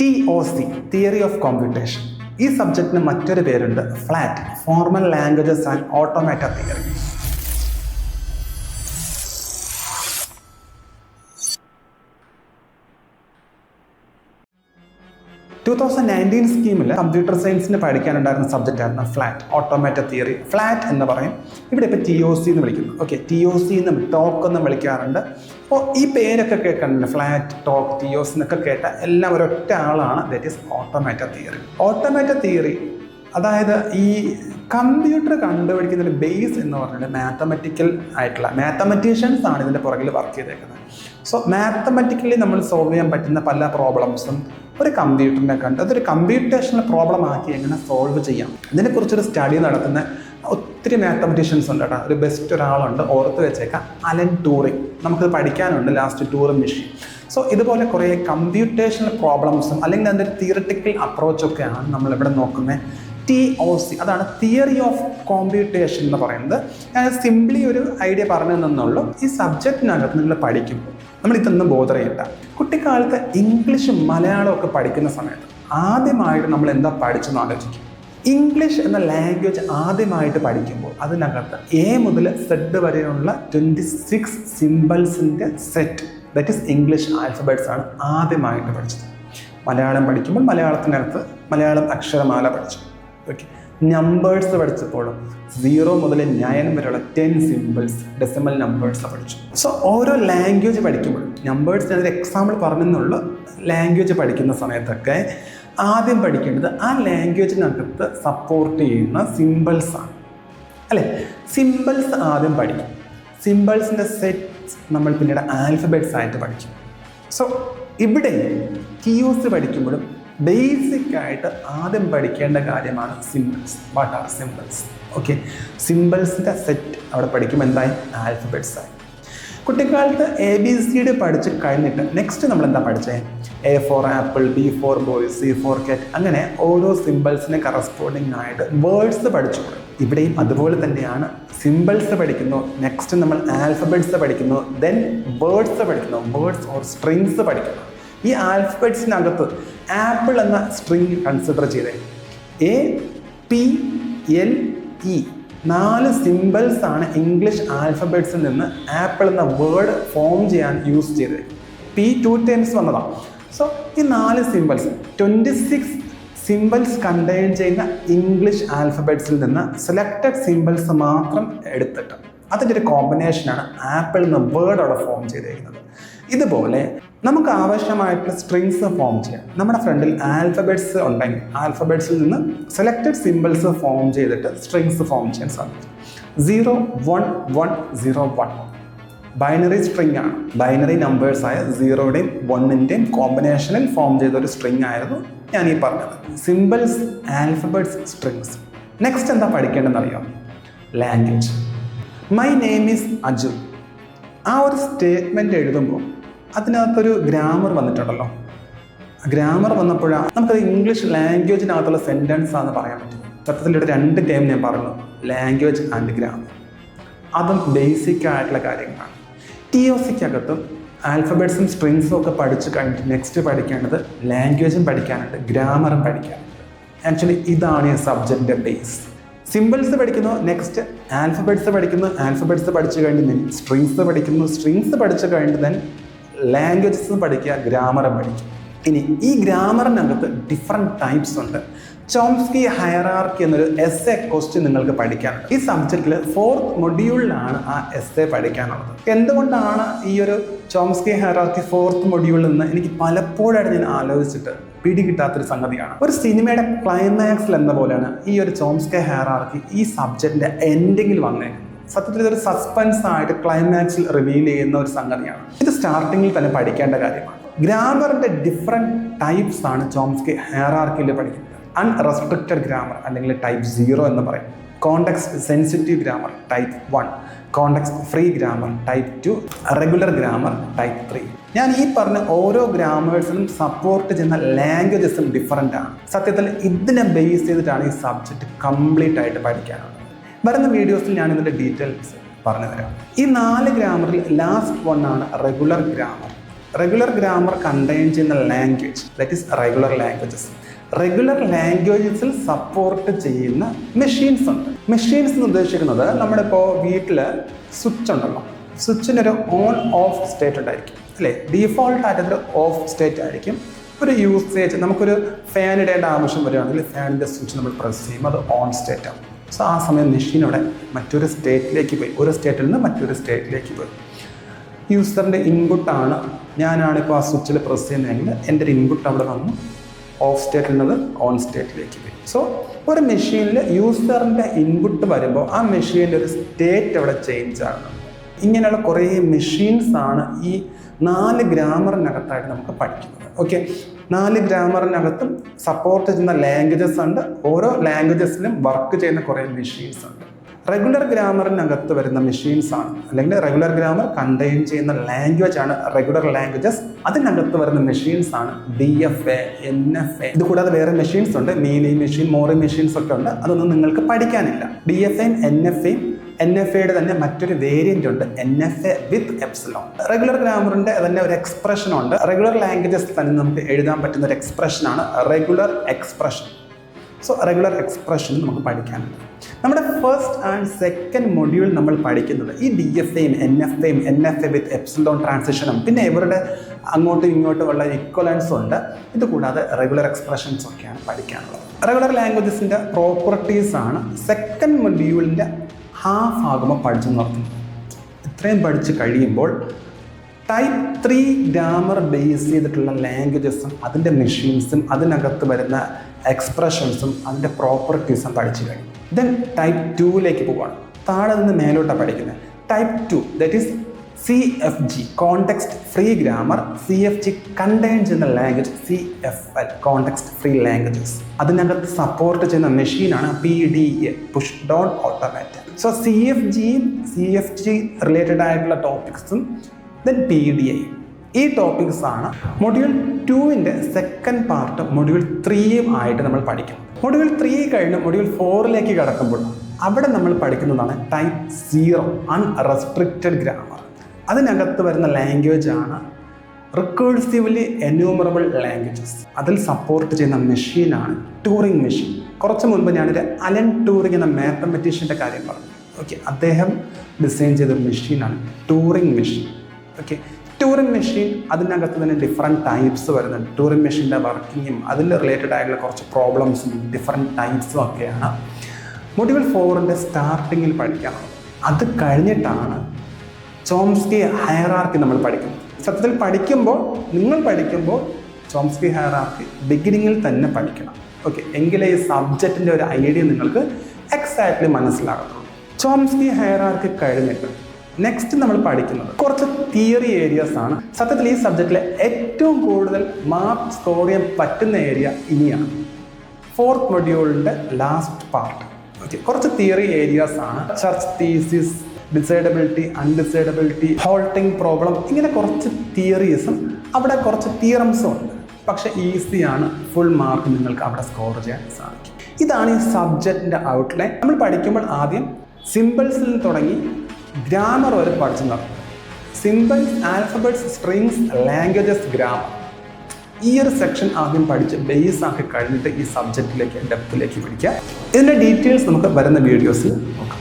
TOC theory of കോമ്പ്യൂട്ടേഷൻ. ഈ സബ്ജക്റ്റിന് മറ്റൊരു പേരുണ്ട് flat, formal languages and automata theory. സ്കീമിൽ കമ്പ്യൂട്ടർ സയൻസിന് പഠിക്കാനുണ്ടായിരുന്ന സബ്ജക്റ്റ് ആയിരുന്നു ഫ്ലാറ്റ്, ഓട്ടോമാറ്റ തിയറി. ഫ്ലാറ്റ് എന്ന് പറയും, ഇവിടെ ഇപ്പോൾ TOC എന്ന് വിളിക്കുന്നു. ഓക്കെ, TOC എന്നും ടോക്ക് എന്നും വിളിക്കാറുണ്ട്. അപ്പോൾ ഈ പേരൊക്കെ കേൾക്കുന്നുണ്ട്, ഫ്ലാറ്റ്, ടോക്ക്, TOC എന്നൊക്കെ കേട്ട എല്ലാം ഒരൊറ്റ ആളാണ്, that is automata theory. Automata theory അതായത് ഈ കമ്പ്യൂട്ടർ കണ്ടുപിടിക്കുന്നതിന് ബേസ് എന്ന് പറഞ്ഞാൽ മാത്തമെറ്റിക്കൽ ആയിട്ടുള്ള മാത്തമെറ്റീഷ്യൻസ് ആണ് ഇതിൻ്റെ പുറകിൽ വർക്ക് ചെയ്തേക്കുന്നത്. സോ മാത്തമെറ്റിക്കലി നമ്മൾ സോൾവ് ചെയ്യാൻ പറ്റുന്ന പല പ്രോബ്ലംസും ഒരു കമ്പ്യൂട്ടറിനെ കണ്ട് അതൊരു കമ്പ്യൂട്ടേഷണൽ പ്രോബ്ലം ആക്കി എങ്ങനെ സോൾവ് ചെയ്യാം, ഇതിനെക്കുറിച്ചൊരു സ്റ്റഡി നടത്തുന്ന ഒത്തിരി മാത്തമെറ്റീഷ്യൻസ് ഉണ്ട് കേട്ടോ. ഒരു ബെസ്റ്റ് ഒരാളുണ്ട്, ഓർത്ത് വെച്ചേക്കാം, അലൻ ട്യൂറിംഗ്. നമുക്കത് പഠിക്കാനുണ്ട് ലാസ്റ്റ് ട്യൂറിംഗ് മെഷീൻ. സോ ഇതുപോലെ കുറേ കമ്പ്യൂട്ടേഷണൽ പ്രോബ്ലംസും അല്ലെങ്കിൽ അതിൻ്റെ തിയറിറ്റിക്കൽ അപ്രോച്ചൊക്കെയാണ് നമ്മളിവിടെ നോക്കുന്നത്. TOC അതാണ് തിയറി ഓഫ് കോമ്പ്യൂട്ടേഷൻ എന്ന് പറയുന്നത്. ഞാൻ സിംപ്ലി ഒരു ഐഡിയ പറഞ്ഞു തന്നുള്ളൂ. ഈ സബ്ജക്റ്റിനകത്ത് നിങ്ങൾ പഠിക്കുമ്പോൾ നമ്മൾ ഇതൊന്നും ബോധർ ചെയ്യണ്ട. കുട്ടിക്കാലത്ത് ഇംഗ്ലീഷും മലയാളവും ഒക്കെ പഠിക്കുന്ന സമയത്ത് ആദ്യമായിട്ട് നമ്മൾ എന്താ പഠിച്ചെന്ന് ആലോചിക്കും. ഇംഗ്ലീഷ് എന്ന ലാംഗ്വേജ് ആദ്യമായിട്ട് പഠിക്കുമ്പോൾ അതിനകത്ത് A മുതൽ Z വരെയുള്ള 26 സിംബൽസിൻ്റെ set, that is English alphabets ആണ് ആദ്യമായിട്ട് പഠിച്ചത്. മലയാളം പഠിക്കുമ്പോൾ മലയാളത്തിനകത്ത് മലയാളം അക്ഷരമാല പഠിച്ചു. ഓക്കെ, നമ്പേഴ്സ് പഠിച്ചപ്പോഴും 0 മുതൽ 9 വരെയുള്ള 10 സിംബിൾസ്, ഡെസിമൽ നമ്പേഴ്സ് പഠിച്ചു. സോ ഓരോ ലാംഗ്വേജ് പഠിക്കുമ്പോഴും നമ്പേഴ്സ് ഞാനൊരു എക്സാമ്പിൾ പറഞ്ഞെന്നുള്ളൂ. ലാംഗ്വേജ് പഠിക്കുന്ന സമയത്തൊക്കെ ആദ്യം പഠിക്കേണ്ടത് ആ ലാംഗ്വേജിനകത്ത് സപ്പോർട്ട് ചെയ്യുന്ന സിംബിൾസാണ്, അല്ലേ? സിംബിൾസ് ആദ്യം പഠിക്കും. സിംബിൾസിൻ്റെ സെറ്റ് നമ്മൾ പിന്നീട് ആൽഫബറ്റ്സ് ആയിട്ട് പഠിക്കും. സോ ഇവിടെ TOC പഠിക്കുമ്പോഴും ബേസിക് ആയിട്ട് ആദ്യം പഠിക്കേണ്ട കാര്യമാണ് symbols. What are symbols? Okay, സിംബിൾസിൻ്റെ സെറ്റ് അവിടെ പഠിക്കുമ്പോൾ എന്തായി? ആൽഫബറ്റ്സ് ആയി. കുട്ടിക്കാലത്ത് ABCD പഠിച്ച് കഴിഞ്ഞിട്ട് നെക്സ്റ്റ് നമ്മൾ എന്താ പഠിച്ചത്? A for apple, B for boy, C for cat, അങ്ങനെ ഓരോ സിംബിൾസിന് കറസ്പോണ്ടിങ് ആയിട്ട് വേർഡ്സ് പഠിച്ചു. ഇവിടെയും അതുപോലെ തന്നെയാണ്. സിംബിൾസ് പഠിക്കുന്നു, നെക്സ്റ്റ് നമ്മൾ ആൽഫബറ്റ്സ് പഠിക്കുന്നു, ദെൻ വേർഡ്സ് പഠിക്കുന്നു, വേർഡ്സ് ഓർ സ്ട്രിങ്സ് പഠിക്കുന്നു. ഈ ആൽഫബറ്റ്സിനകത്ത് ആപ്പിൾ എന്ന സ്ട്രിങ് കൺസിഡർ ചെയ്തേ. APLE 4 സിംബൽസ് ആണ് ഇംഗ്ലീഷ് ആൽഫബറ്റ്സിൽ നിന്ന് ആപ്പിൾ എന്ന വേർഡ് ഫോം ചെയ്യാൻ യൂസ് ചെയ്തത്. P 2 ടൈംസ് വന്നതാണ്. സോ ഈ 4 സിംബൽസ് 26 സിംബൽസ് കണ്ടെയ്ൻ ചെയ്യുന്ന ഇംഗ്ലീഷ് ആൽഫബറ്റ്സിൽ നിന്ന് സെലക്റ്റഡ് സിംബൽസ് മാത്രം എടുത്തിട്ട് അതിൻ്റെ ഒരു കോമ്പിനേഷനാണ് ആപ്പിൾ എന്ന വേർഡ് അവിടെ ഫോം ചെയ്തിരിക്കുന്നത്. ഇതുപോലെ നമുക്ക് ആവശ്യമായിട്ടുള്ള സ്ട്രിങ്സ് ഫോം ചെയ്യാം. നമ്മുടെ ഫ്രണ്ടിൽ ആൽഫബറ്റ്സ് ഉണ്ടെങ്കിൽ ആൽഫബറ്റ്സിൽ നിന്ന് സെലക്റ്റഡ് സിംബൽസ് ഫോം ചെയ്തിട്ട് സ്ട്രിങ്സ് ഫോം ചെയ്യാൻ സാധിക്കും. 0 1 1 0 1 ബൈനറി സ്ട്രിങ് ആണ്. ബൈനറി നമ്പേഴ്സായ 0യുടെയും 1ൻ്റെയും കോമ്പിനേഷനിൽ ഫോം ചെയ്ത ഒരു സ്ട്രിങ് ആയിരുന്നു ഞാൻ ഈ പറഞ്ഞത്. Symbols, alphabets, strings. നെക്സ്റ്റ് എന്താ പഠിക്കേണ്ടതെന്ന് അറിയാം? Language. My name is Aju. ആ ഒരു സ്റ്റേറ്റ്മെൻറ്റ് എഴുതുമ്പോൾ അതിനകത്തൊരു ഗ്രാമർ വന്നിട്ടുണ്ടല്ലോ. ഗ്രാമർ വന്നപ്പോഴാണ് നമുക്കത് ഇംഗ്ലീഷ് ലാംഗ്വേജിനകത്തുള്ള സെൻറ്റൻസ് ആണെന്ന് പറയാൻ പറ്റും. സത്യത്തിലൂടെ 2 ടൈം ഞാൻ പറഞ്ഞു, ലാംഗ്വേജ് ആൻഡ് ഗ്രാമർ. അതും ബേസിക് ആയിട്ടുള്ള കാര്യങ്ങളാണ്. TOCക്കകത്തും ആൽഫബറ്റ്സും സ്ട്രിങ്സും ഒക്കെ പഠിച്ചു കഴിഞ്ഞിട്ട് നെക്സ്റ്റ് പഠിക്കേണ്ടത് ലാംഗ്വേജും പഠിക്കാനുണ്ട്, ഗ്രാമറും പഠിക്കാനുണ്ട്. ആക്ച്വലി ഇതാണ് ഈ സബ്ജക്റ്റിൻ്റെ ബേസ്. സിംബിൾസ് പഠിക്കുന്നു, നെക്സ്റ്റ് ആൽഫബറ്റ്സ് പഠിക്കുന്നു, ആൽഫബറ്റ്സ് പഠിച്ചു കഴിഞ്ഞ് സ്ട്രിങ്സ് പഠിക്കുന്നു, സ്ട്രിങ്സ് പഠിച്ചു കഴിഞ്ഞിട്ട് ദെൻ ലാംഗ്വേജസ് പഠിക്കുക, ഗ്രാമറും പഠിക്കും. ഇനി ഈ ഗ്രാമറിനകത്ത് ഡിഫറെൻറ്റ് ടൈപ്സ് ഉണ്ട്. ചോംസ്കി ഹയറാർക്കി എന്നൊരു എസ്സേ ക്വസ്റ്റ്യൻ നിങ്ങൾക്ക് പഠിക്കാനുണ്ട്. ഈ സബ്ജക്റ്റിൽ 4th മൊഡ്യൂളിലാണ് ആ എസ്സേ പഠിക്കാനുള്ളത്. എന്തുകൊണ്ടാണ് ഈ ഒരു ചോംസ്കി ഹയറാർക്കി 4th മൊഡ്യൂളിൽ നിന്ന് എനിക്ക് പലപ്പോഴായിട്ട് ഞാൻ ആലോചിച്ചിട്ട് പിടികിട്ടാത്തൊരു സംഗതിയാണ്. ഒരു സിനിമയുടെ ക്ലൈമാക്സിൽ എന്ന പോലെയാണ് ഈ ഒരു ചോംസ്കി ഹയറാർക്കി ഈ സബ്ജക്റ്റിൻ്റെ എൻഡിങ്ങിൽ വന്നേക്കുന്നത്. സത്യത്തിൽ ഇതൊരു സസ്പെൻസ് ആയിട്ട് ക്ലൈമാക്സിൽ റിവീൽ ചെയ്യുന്ന ഒരു സംഗതിയാണ്. ഇത് സ്റ്റാർട്ടിങ്ങിൽ തന്നെ പഠിക്കേണ്ട കാര്യമാണ്. ഗ്രാമറിൻ്റെ ഡിഫറെൻറ്റ് ടൈപ്സ് ആണ് ചോംസ്കി ഹയറാർക്കിയിൽ പഠിക്കുന്നത്. അൺറെസ്ട്രിക്റ്റഡ് ഗ്രാമർ അല്ലെങ്കിൽ ടൈപ്പ് 0 എന്ന് പറയും. Context sensitive grammar type 1, context free grammar type 2, regular grammar type 3. ഞാൻ ഈ പറഞ്ഞ ഓരോ ഗ്രാമേഴ്സിനും സപ്പോർട്ട് ചെയ്യുന്ന ലാംഗ്വേജസും ഡിഫറൻ്റ് ആണ്. സത്യത്തിൽ ഇതിനെ ബേസ് ചെയ്തിട്ടാണ് ഈ സബ്ജക്റ്റ് കംപ്ലീറ്റ് ആയിട്ട് പഠിക്കാനുള്ളത്. വരുന്ന വീഡിയോസിൽ ഞാൻ ഇതിൻ്റെ ഡീറ്റെയിൽസ് പറഞ്ഞു തരാം. ഈ 4 ഗ്രാമറിൽ ലാസ്റ്റ് 1 ആണ് regular grammar. Regular grammar contain ചെയ്യുന്ന language that is regular languages. Regular ലാംഗ്വേജസിൽ സപ്പോർട്ട് ചെയ്യുന്ന മെഷീൻസ് ഉണ്ട്. മെഷീൻസ് എന്ന് ഉദ്ദേശിക്കുന്നത് നമ്മുടെ ഇപ്പോൾ വീട്ടിൽ സ്വിച്ച് ഉണ്ടല്ലോ, സ്വിച്ചിനൊരു ഓൺ ഓഫ് സ്റ്റേറ്റ് ഉണ്ടായിരിക്കും അല്ലേ. ഡീഫോൾട്ട് ആയിട്ടൊരു ഓഫ് സ്റ്റേറ്റ് ആയിരിക്കും. ഒരു യൂസേജ് നമുക്കൊരു ഫാൻ ഇടേണ്ട ആവശ്യം വരികയാണെങ്കിൽ ഫാനിൻ്റെ സ്വിച്ച് നമ്മൾ പ്രസ് ചെയ്യുമ്പോൾ അത് ഓൺ സ്റ്റേറ്റ് ആവും. സോ ആ സമയം മെഷീൻ അവിടെ മറ്റൊരു സ്റ്റേറ്റിലേക്ക് പോയി, ഒരു സ്റ്റേറ്റിൽ നിന്ന് മറ്റൊരു സ്റ്റേറ്റിലേക്ക് പോയി. യൂസറിൻ്റെ ഇൻപുട്ടാണ്, ഞാനാണിപ്പോൾ ആ സ്വിച്ചിൽ പ്രസ് ചെയ്യുന്നതെങ്കിൽ എൻ്റെ ഒരു ഇൻപുട്ട് അവിടെ വന്നു ഓഫ് സ്റ്റേറ്റിൽ നിന്നത് ഓൺ സ്റ്റേറ്റിലേക്ക് പോയി. സോ ഒരു മെഷീനിൽ യൂസറിൻ്റെ ഇൻപുട്ട് വരുമ്പോൾ ആ മെഷീനിൽ ഒരു സ്റ്റേറ്റ് അവിടെ ചേഞ്ച് ആകുന്നു. ഇങ്ങനെയുള്ള കുറേ മെഷീൻസാണ് ഈ 4 ഗ്രാമറിനകത്തായിട്ട് നമുക്ക് പഠിക്കുന്നത്. ഓക്കെ, 4 ഗ്രാമറിനകത്തും സപ്പോർട്ട് ചെയ്യുന്ന ലാംഗ്വേജസ് ഉണ്ട്. ഓരോ ലാംഗ്വേജസിലും വർക്ക് ചെയ്യുന്ന കുറേ മെഷീൻസ് ഉണ്ട്. റെഗുലർ ഗ്രാമറിനകത്ത് വരുന്ന മെഷീൻസ് ആണ്, അല്ലെങ്കിൽ റെഗുലർ ഗ്രാമർ കണ്ടെയ്ൻ ചെയ്യുന്ന ലാംഗ്വേജ് ആണ് റെഗുലർ ലാംഗ്വേജസ്. അതിനകത്ത് വരുന്ന മെഷീൻസ് ആണ് DFA, NFA. ഇത് കൂടാതെ വേറെ മെഷീൻസ് ഉണ്ട്, മീനി മെഷീൻ, മോറി മെഷീൻസ് ഒക്കെ ഉണ്ട്. അതൊന്നും നിങ്ങൾക്ക് പഠിക്കാനില്ല. DFAയും NFAയും NFAയുടെ തന്നെ മറ്റൊരു വേരിയന്റ് ഉണ്ട്, NFA വിത്ത് എപ്സിലോൺ. റെഗുലർ ഗ്രാമറിന്റെ തന്നെ ഒരു എക്സ്പ്രഷൻ ഉണ്ട്. റെഗുലർ ലാംഗ്വേജസ് തന്നെ നമുക്ക് എഴുതാൻ പറ്റുന്ന ഒരു എക്സ്പ്രഷനാണ് regular expression. So regular expression നമുക്ക് പഠിക്കാനുണ്ട്. നമ്മുടെ ഫസ്റ്റ് ആൻഡ് സെക്കൻഡ് മൊഡ്യൂൾ നമ്മൾ പഠിക്കുന്നത് ഈ DFAയും NFAയും NFA വിത്ത് എപ്സിലോൺ ട്രാൻസിഷനും പിന്നെ ഇവരുടെ അങ്ങോട്ടും ഇങ്ങോട്ടും ഉള്ള ഇക്വലൻസും ഉണ്ട്. ഇത് കൂടാതെ റെഗുലർ എക്സ്പ്രഷൻസ് ഒക്കെയാണ് പഠിക്കാനുള്ളത്. റെഗുലർ ലാംഗ്വേജസിൻ്റെ പ്രോപ്പർട്ടീസ് ആണ് സെക്കൻഡ് മൊഡ്യൂളിൻ്റെ ഹാഫ് ആകുമ്പോൾ പഠിച്ചു നിർത്തുന്നത്. ഇത്രയും പഠിച്ച് കഴിയുമ്പോൾ ടൈപ്പ് 3 ഗ്രാമർ ബേസ് ചെയ്തിട്ടുള്ള ലാംഗ്വേജസും അതിൻ്റെ മെഷീൻസും അതിനകത്ത് വരുന്ന എക്സ്പ്രഷൻസും അതിൻ്റെ പ്രോപ്പർട്ടീസും പഠിച്ചു കഴിഞ്ഞു. ദെൻ ടൈപ്പ് 2ലേക്ക് പോവാണ്. താഴെ നിന്ന് മേലോട്ടാണ് പഠിക്കുന്നത്. Type 2 that is CFG, context free grammar. CFG contain ചെയ്യുന്ന language CFL, context free languages. അതിനകത്ത് സപ്പോർട്ട് ചെയ്യുന്ന മെഷീനാണ് PDA, push down automated. So CFGയും CFG റിലേറ്റഡ് ആയിട്ടുള്ള ടോപ്പിക്സും ദെൻ PDA, ഈ ടോപ്പിക്സ് ആണ് മൊഡ്യൂൾ 2ൻ്റെ സെക്കൻഡ് പാർട്ട് മൊഡ്യൂൾ 3യും ആയിട്ട് നമ്മൾ പഠിക്കും. മൊഡ്യൂൾ 3 കഴിഞ്ഞ് മൊഡ്യൂൾ 4ലേക്ക് കടക്കുമ്പോൾ അവിടെ നമ്മൾ പഠിക്കുന്നതാണ് ടൈപ്പ് 0, അൺറെസ്ട്രിക്റ്റഡ് ഗ്രാമർ. അതിനകത്ത് വരുന്ന ലാംഗ്വേജ് ആണ് റിക്കേഴ്സീവ്ലി എന്യൂമറബിൾ ലാംഗ്വേജസ്. അതിൽ സപ്പോർട്ട് ചെയ്യുന്ന മെഷീനാണ് ട്യൂറിംഗ് മെഷീൻ. കുറച്ച് മുൻപ് ഞാനൊരു അലൻ ട്യൂറിംഗ് എന്ന മാത്തമെറ്റീഷ്യൻ്റെ കാര്യം പറഞ്ഞു. ഓക്കെ, അദ്ദേഹം ഡിസൈൻ ചെയ്ത മെഷീനാണ് Turing machine. Okay, Turing machine അതിനകത്ത് തന്നെ ഡിഫറെൻറ്റ് ടൈപ്സ് വരുന്നുണ്ട്. ട്യൂറിംഗ് മെഷീൻ്റെ വർക്കിങ്ങും അതിൽ റിലേറ്റഡ് ആയിട്ടുള്ള കുറച്ച് പ്രോബ്ലംസും ഡിഫറെൻറ്റ് ടൈപ്സും ഒക്കെയാണ് മൊഡ്യൂൾ 4ൻ്റെ സ്റ്റാർട്ടിങ്ങിൽ പഠിക്കാനുള്ളത്. അത് കഴിഞ്ഞിട്ടാണ് ചോംസ്കി ഹയറാർക്കി നമ്മൾ പഠിക്കുന്നത്. സത്യത്തിൽ നിങ്ങൾ പഠിക്കുമ്പോൾ ചോംസ്കി ഹയറാർക്കി ബിഗിനിങ്ങിൽ തന്നെ പഠിക്കണം. ഓക്കെ, എങ്കിലേ ഈ സബ്ജക്റ്റിൻ്റെ ഒരു ഐഡിയ നിങ്ങൾക്ക് എക്സാക്ട്ലി മനസ്സിലാകത്തുള്ളൂ. ചോംസ്കി ഹയറാർക്കി കഴിഞ്ഞിട്ട് നെക്സ്റ്റ് നമ്മൾ പഠിക്കുന്നത് കുറച്ച് തിയറി ഏരിയാസ് ആണ്. സത്യത്തിൽ ഈ സബ്ജക്റ്റിലെ ഏറ്റവും കൂടുതൽ മാർക്ക് സ്കോർ ചെയ്യാൻ പറ്റുന്ന ഏരിയ ഇനിയാണ്, 4th മൊഡ്യൂളിൻ്റെ ലാസ്റ്റ് പാർട്ട്. ഓക്കെ, കുറച്ച് തിയറി ഏരിയാസ് ആണ്. ചർച്ച് തീസിസ്, ഡിസൈഡബിലിറ്റി, അൺഡിസൈഡബിലിറ്റി, ഹോൾട്ടിംഗ് പ്രോബ്ലം, ഇങ്ങനെ കുറച്ച് തിയറീസും അവിടെ കുറച്ച് തിയറംസും ഉണ്ട്. പക്ഷേ ഈസിയാണ്, ഫുൾ മാർക്ക് നിങ്ങൾക്ക് അവിടെ സ്കോർ ചെയ്യാൻ സാധിക്കും. ഇതാണ് ഈ സബ്ജക്റ്റിൻ്റെ ഔട്ട്ലൈൻ. നമ്മൾ പഠിക്കുമ്പോൾ ആദ്യം സിമ്പിൾസിൽ നിന്ന് തുടങ്ങി ഗ്രാമർ വരെ പഠിച്ചു നടക്കും. Symbols, alphabets, strings, languages, grammar. ഈ ഒരു സെക്ഷൻ ആദ്യം പഠിച്ച് ബേസ് ആക്കി കഴിഞ്ഞിട്ട് ഈ സബ്ജക്റ്റിലേക്ക് ഡെപ്തിലേക്ക് പഠിക്കുക. ഇതിൻ്റെ ഡീറ്റെയിൽസ് നമുക്ക് വരുന്ന വീഡിയോസിൽ നോക്കാം.